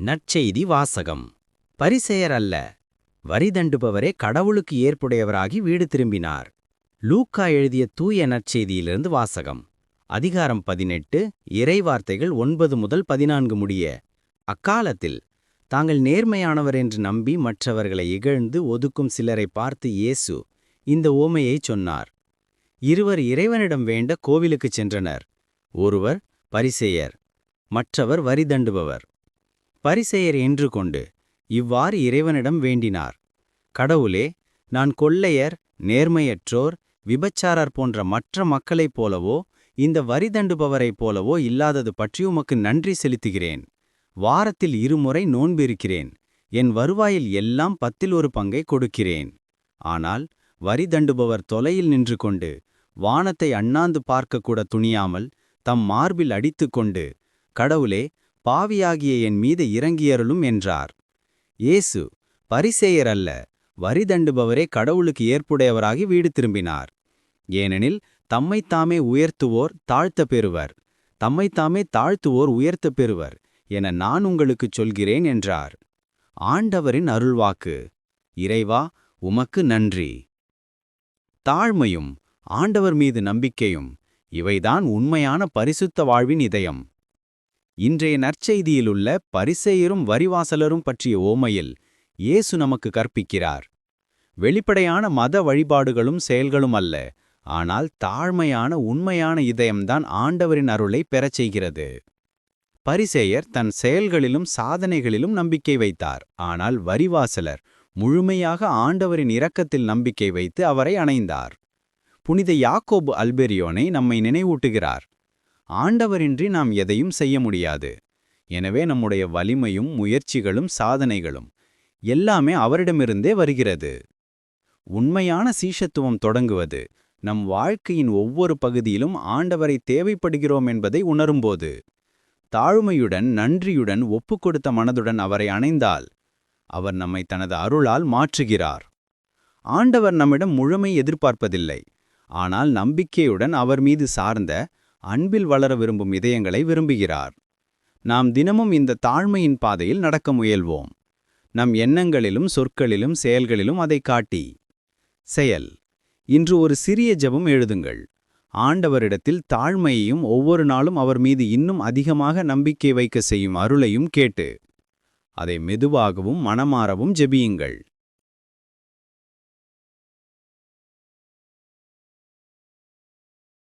நற்செய்தி வாசகம். பரிசேயர் அல்ல, வரிதண்டுபவரே கடவுளுக்கு ஏற்புடையவராகி வீடு திரும்பினார். லூக்கா எழுதிய தூய நற்செய்தியிலிருந்து வாசகம். அதிகாரம் 18, இறைவார்த்தைகள் 9 முதல் 14 முடிய. அக்காலத்தில் தாங்கள் நேர்மையானவர் என்று நம்பி மற்றவர்களை இகழ்ந்து ஒதுக்கும் சிலரை பார்த்து இயேசு இந்த உவமையைச் சொன்னார். இருவர் இறைவனிடம் வேண்ட கோவிலுக்குச் சென்றனர். ஒருவர் பரிசேயர், மற்றவர் வரிதண்டுபவர். பரிசேயர் என்று கொண்டு இவ்வாறு இறைவனிடம் வேண்டினார்: கடவுளே, நான் கொள்ளையர், நேர்மையற்றோர், விபச்சாரர் போன்ற மற்ற மக்களைப் போலவோ இந்த வரிதண்டுபவரைப் போலவோ இல்லாதது பற்றி உமக்கு நன்றி செலுத்துகிறேன். வாரத்தில் 2 முறை நோன்பிருக்கிறேன். என் வருவாயில் எல்லாம் 10 1 பங்கை கொடுக்கிறேன். ஆனால் வரிதண்டுபவர் தொலையில் நின்று கொண்டு வானத்தை அண்ணாந்து பார்க்கக்கூட துணியாமல் தம் மார்பில் அடித்துக்கொண்டு, கடவுளே, பாவியாகிய என் மீது இறங்கியருளும் என்றார். இயேசு பரிசேயர் அல்ல, வரிதண்டுபவரே கடவுளுக்கு ஏற்புடையவராகி வீடு திரும்பினார். ஏனெனில் தம்மைத்தாமே உயர்த்துவோர் தாழ்த்தப் பெறுவர், தம்மைத்தாமே தாழ்த்துவோர் உயர்த்தப் பெறுவர் என நான் உங்களுக்குச் சொல்கிறேன் என்றார். ஆண்டவரின் அருள்வாக்கு. இறைவா, உமக்கு நன்றி. தாழ்மையும் ஆண்டவர் மீது நம்பிக்கையும் இவைதான் உண்மையான பரிசுத்த வாழ்வின் இதயம். இன்றைய நற்செய்தியிலுள்ள பரிசேயரும் வரிவாசலரும் பற்றிய ஓமையில் இயேசு நமக்கு கற்பிக்கிறார். வெளிப்படையான மத வழிபாடுகளும் செயல்களும் அல்ல, ஆனால் தாழ்மையான உண்மையான இதயம்தான் ஆண்டவரின் அருளை பெறச் செய்கிறது. பரிசேயர் தன் செயல்களிலும் சாதனைகளிலும் நம்பிக்கை வைத்தார். ஆனால் வரிவாசலர் முழுமையாக ஆண்டவரின் இரக்கத்தில் நம்பிக்கை வைத்து அவரை அணைந்தார். புனித யாக்கோபு அல்பெரியோனை நம்மை நினைவூட்டுகிறார்: ஆண்டவரின்றி நாம் எதையும் செய்ய முடியாது. எனவே நம்முடைய வலிமையும் முயற்சிகளும் சாதனைகளும் எல்லாமே அவரிடமிருந்தே வருகிறது. உண்மையான சீஷத்துவம் தொடங்குவது நம் வாழ்க்கையின் ஒவ்வொரு பகுதியிலும் ஆண்டவரை தேவைப்படுகிறோம் என்பதை உணரும்போது. தாழ்மையுடன் நன்றியுடன் ஒப்புக்கொடுத்த மனதுடன் அவரை அணைந்தால் அவர் நம்மை தனது அருளால் மாற்றுகிறார். ஆண்டவர் நம்மிடம் முழுமை எதிர்பார்ப்பதில்லை, ஆனால் நம்பிக்கையுடன் அவர் மீது சார்ந்த அன்பில் வளர விரும்பும் இதயங்களை விரும்புகிறார். நாம் தினமும் இந்த தாழ்மையின் பாதையில் நடக்க முயல்வோம். நம் எண்ணங்களிலும் சொற்களிலும் செயல்களிலும் அதை காட்டி. செயல். இன்று ஒரு சிறிய ஜெபம் எழுதுங்கள். ஆண்டவரிடத்தில் தாழ்மையையும் ஒவ்வொரு நாளும் அவர் மீது இன்னும் அதிகமாக நம்பிக்கை வைக்க செய்யும் அருளையும் கேட்டு அதை மெதுவாகவும் மனமாறவும் ஜெபியுங்கள்.